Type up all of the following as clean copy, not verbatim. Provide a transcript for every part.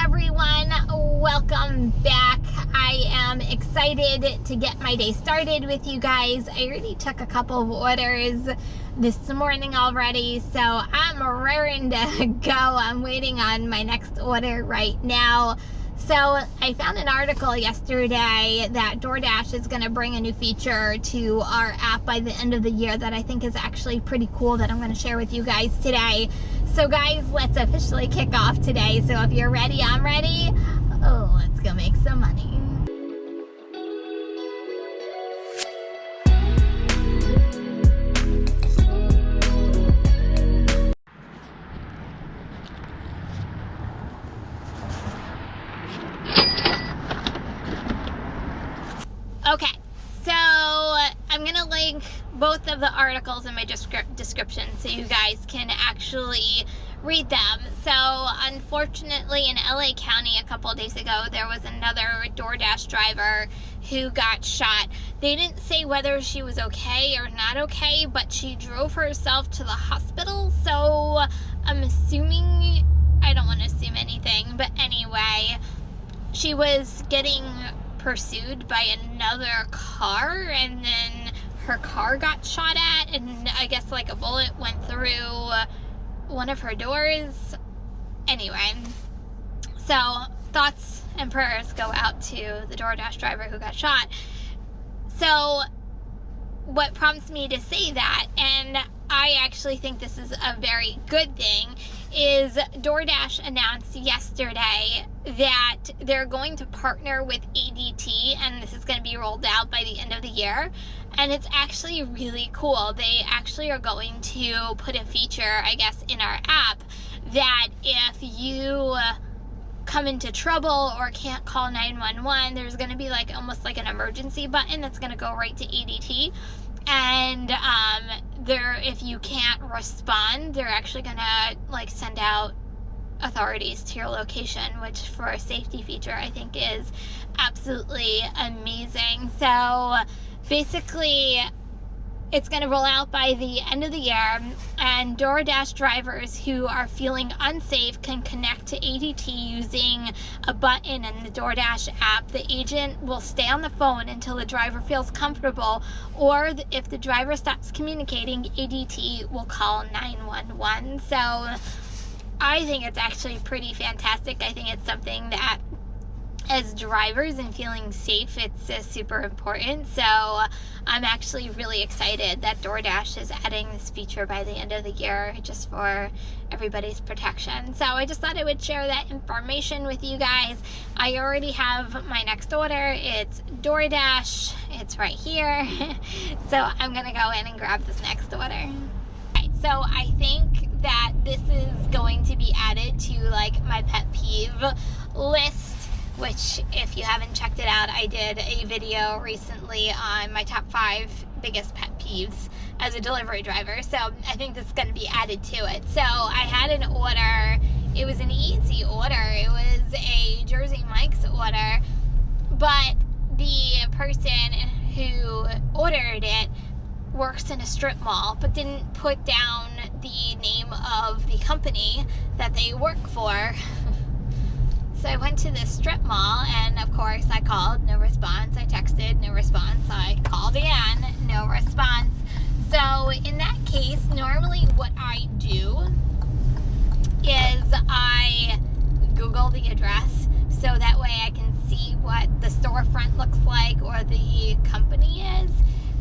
everyone, welcome back. I am excited to get my day started with you guys. I already took a couple of orders this morning already, so I'm raring to go. I'm waiting on my next order right now. So I found an article yesterday that DoorDash is going to bring a new feature to our app by the end of the year that I think is actually pretty cool that I'm going to share with you guys today. So guys, let's officially kick off today. So if you're ready, I'm ready. Oh, let's go make some money. Okay, so I'm going to link both of the articles in my description so you guys can actually read them. So unfortunately in LA County a couple of days ago, there was another DoorDash driver who got shot. They didn't say whether she was okay or not okay, but she drove herself to the hospital. So I'm assuming, I don't want to assume anything, but anyway, she was getting pursued by another car, and then her car got shot at, and I guess like a bullet went through one of her doors. Anyway, so thoughts and prayers go out to the DoorDash driver who got shot. So what prompts me to say that, and I actually think this is a very good thing, is DoorDash announced yesterday that they're going to partner with ADT, and this is going to be rolled out by the end of the year. And it's actually really cool. They actually are going to put a feature, I guess, in our app that if you come into trouble or can't call 911, there's going to be like almost like an emergency button that's going to go right to ADT. And if you can't respond, they're actually gonna like send out authorities to your location, which for a safety feature I think is absolutely amazing. So basically it's going to roll out by the end of the year, and DoorDash drivers who are feeling unsafe can connect to ADT using a button in the DoorDash app. The agent will stay on the phone until the driver feels comfortable, or if the driver stops communicating, ADT will call 911. So I think it's actually pretty fantastic. I think it's something that as drivers and feeling safe, it's super important. So I'm actually really excited that DoorDash is adding this feature by the end of the year just for everybody's protection. So I just thought I would share that information with you guys. I already have my next order. It's DoorDash. It's right here. So I'm going to go in and grab this next order. Okay, so I think that this is going to be added to like my pet peeve list, which if you haven't checked it out, I did a video recently on my top 5 biggest pet peeves as a delivery driver. So I think this is going to be added to it. So I had an order. It was an easy order. It was a Jersey Mike's order, but the person who ordered it works in a strip mall, but didn't put down the name of the company that they work for. So I went to this strip mall, and of course I called, no response. I texted, no response. I called again, no response. So in that case, normally what I do is I Google the address so that way I can see what the storefront looks like or the company is.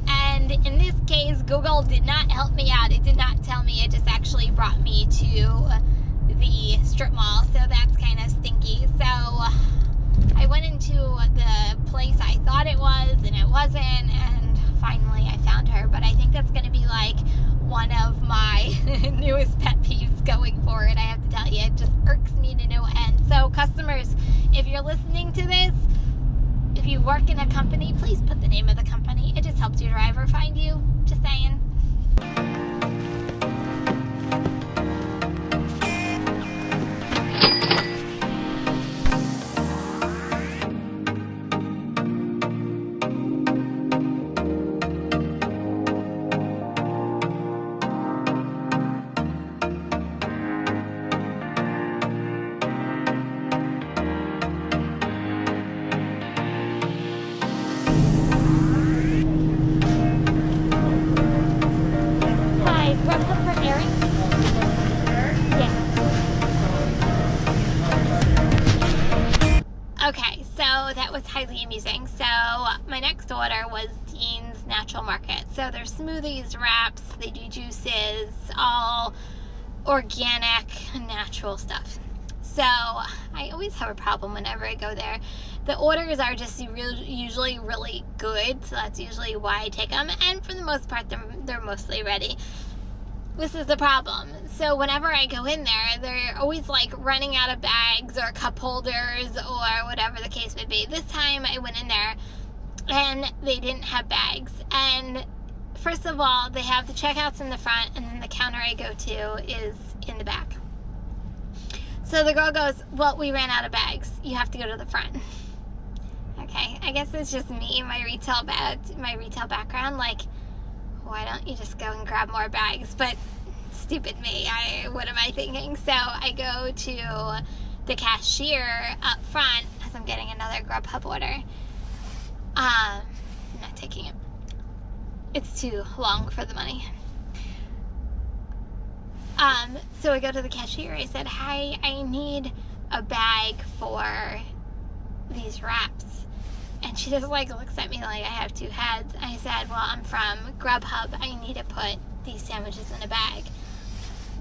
And in this case, Google did not help me out. It did not tell me. It just actually brought me to the strip mall, so that's kind of stinky. So I went into the place I thought it was, and it wasn't, and finally I found her. But I think that's going to be like one of my newest pet peeves going forward. I have to tell you, it just irks me to no end. So customers, if you're listening to this, if you work in a company, please put the name of the company. It just helps your driver find you. Just saying. that was highly amusing. So my next order was Dean's Natural Market. So there's smoothies, wraps, they do juices, all organic, natural stuff. So I always have a problem whenever I go there. The orders are just usually really good, so that's usually why I take them. And for the most part, they're mostly ready. This is the problem. So whenever I go in there, they're always like running out of bags or cup holders or whatever the case may be. This time I went in there and they didn't have bags. And first of all, they have the checkouts in the front, and then the counter I go to is in the back. So the girl goes, well, we ran out of bags. You have to go to the front. Okay, I guess it's just me, my retail background. Like, why don't you just go and grab more bags? But stupid me, what am I thinking? So I go to the cashier up front as I'm getting another Grubhub order. I'm not taking it. It's too long for the money. So I go to the cashier. I said, hi, I need a bag for these wraps. And she just like looks at me like I have two heads. I said, well, I'm from Grubhub. I need to put these sandwiches in a bag.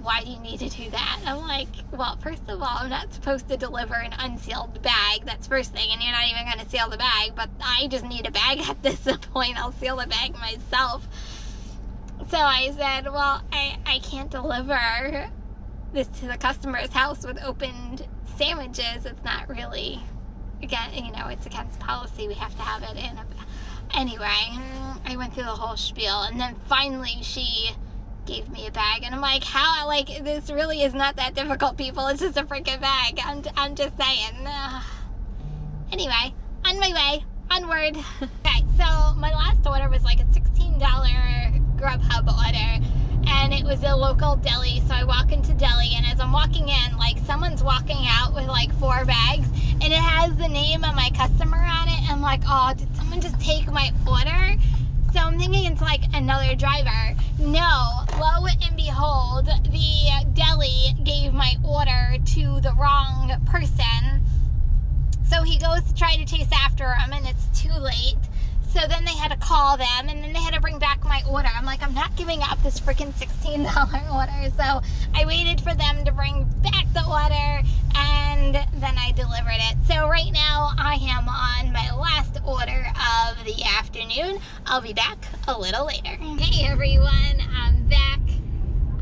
Why do you need to do that? I'm like, well, first of all, I'm not supposed to deliver an unsealed bag. That's first thing. And you're not even going to seal the bag. But I just need a bag at this point. I'll seal the bag myself. So I said, well, I can't deliver this to the customer's house with opened sandwiches. It's not really... Again, you know, it's against policy. We have to have it in a... Anyway, I went through the whole spiel, and then finally she gave me a bag, and I'm like, how? Like, this really is not that difficult, people. It's just a freaking bag. I'm just saying. Anyway, on my way. Onward. Okay, so my last order was like a $16 Grubhub order, and it was a local deli. So I walk into deli, and as I'm walking in, like, someone's walking out with like 4 bags, and it has the name of my customer on it. I'm like, oh, did someone just take my order? So I'm thinking it's like another driver. No, lo and behold, the deli gave my order to the wrong person. So he goes to try to chase after him, and it's too late. So then they had to call them, and then they had to bring back my order. I'm like, I'm not giving up this freaking $16 order. So I waited for them to bring back the order, and then I delivered it. So right now I am on my last order of the afternoon. I'll be back a little later. Hey everyone, I'm back.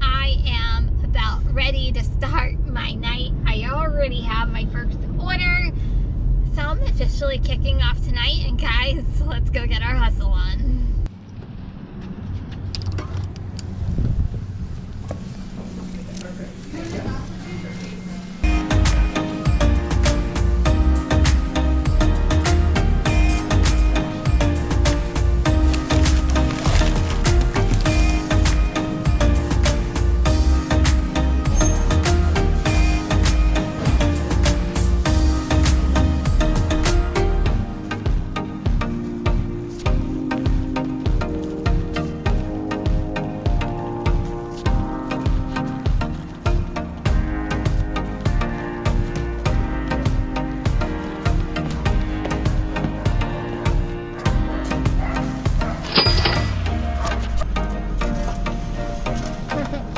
I am about ready to start my night. I already have my first order. So I'm officially kicking off tonight, and guys, let's go get our hustle on.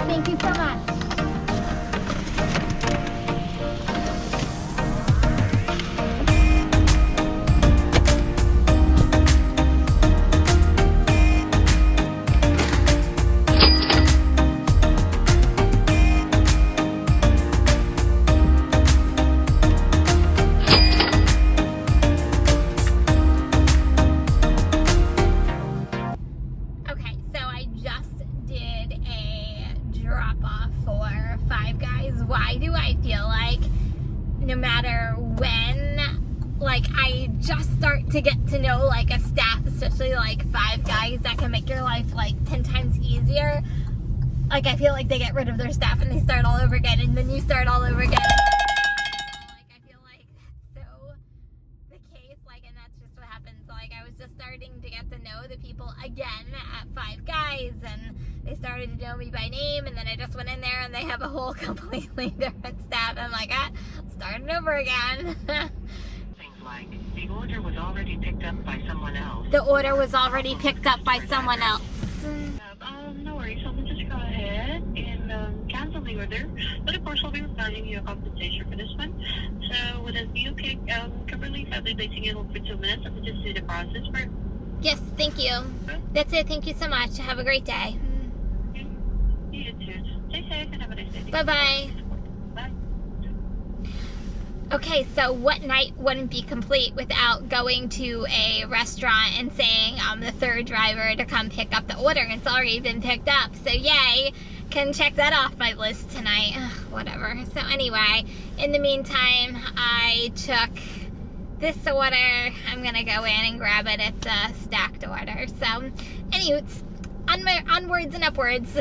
Thank you so much. Okay, so I just did a drop off for 5 Guys. Why do I feel like no matter when, like, I just start to get to know like a staff, especially like 5 Guys, that can make your life like 10 times easier. Like, I feel like they get rid of their staff and they start all over again, and then you start all over again. Like, I feel like that's so the case, like, and that's just what happens. Like, I was just starting to get to know the people again at 5 Guys, and they started to know me by name, and then I just went in there and they have a whole completely different staff. I'm like, starting over again. Things like The order was already picked up by someone else. The order was already picked up by someone else. No worries. So we'll just go ahead and cancel the order. But of course, we'll be providing you a compensation for this one. So would it be okay, Kimberly, if I'll be placing you on for 2 minutes? Let me just do the process for it. Yes, thank you. That's it. Thank you so much. Have a great day. You too. Stay safe and have a nice day. Bye-bye. Bye. Okay, so what night wouldn't be complete without going to a restaurant and saying I'm the third driver to come pick up the order? It's already been picked up, so yay, can check that off my list tonight. Ugh, whatever. So anyway, in the meantime, I took this order. I'm gonna go in and grab it. It's a stacked order. So, anyways, onwards and upwards.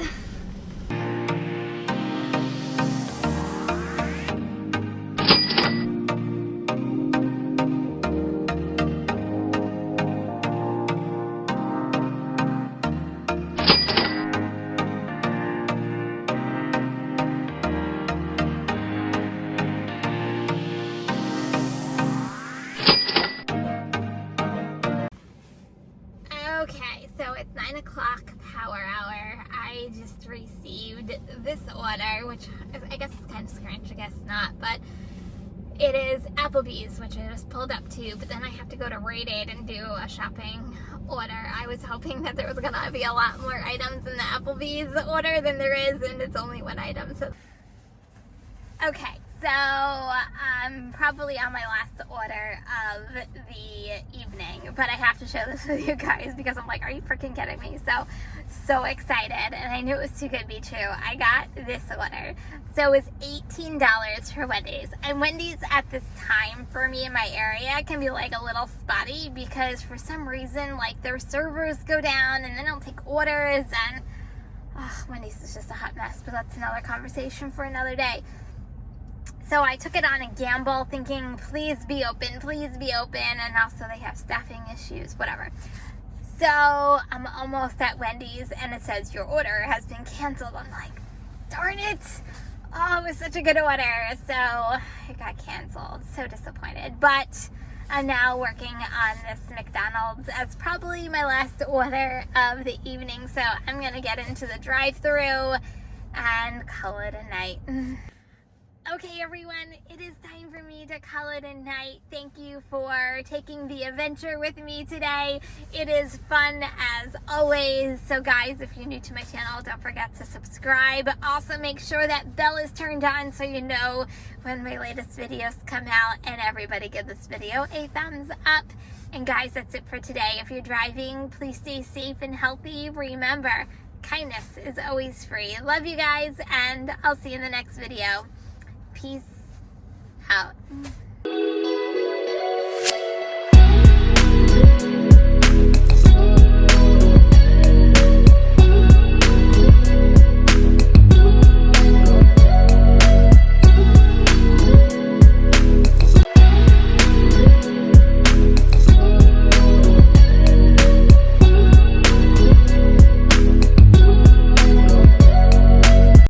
Okay, so it's 9 o'clock power hour. I just received this order, which I guess is kind of strange, I guess not, but it is Applebee's, which I just pulled up to, but then I have to go to Rite Aid and do a shopping order. I was hoping that there was gonna be a lot more items in the Applebee's order than there is, and it's only one item, so. Okay, so I'm probably on my last order of the evening, but I have to share this with you guys because I'm like, are you freaking kidding me? So excited, and I knew it was too good to be true. I got this order. So it was $18 for Wendy's, and Wendy's at this time for me in my area can be like a little spotty because for some reason like their servers go down and they don't take orders, and Wendy's is just a hot mess, but that's another conversation for another day. So I took it on a gamble thinking, please be open, and also they have staffing issues, whatever. So I'm almost at Wendy's and it says your order has been canceled. I'm like, darn it. Oh, it was such a good order. So it got canceled. So disappointed. But I'm now working on this McDonald's as probably my last order of the evening. So I'm going to get into the drive-thru and call it a night. Okay, everyone, it is time for me to call it a night. Thank you for taking the adventure with me today. It is fun as always. So guys, if you're new to my channel, don't forget to subscribe. Also, make sure that bell is turned on so you know when my latest videos come out. And everybody give this video a thumbs up. And guys, that's it for today. If you're driving, please stay safe and healthy. Remember, kindness is always free. Love you guys, and I'll see you in the next video. Peace out.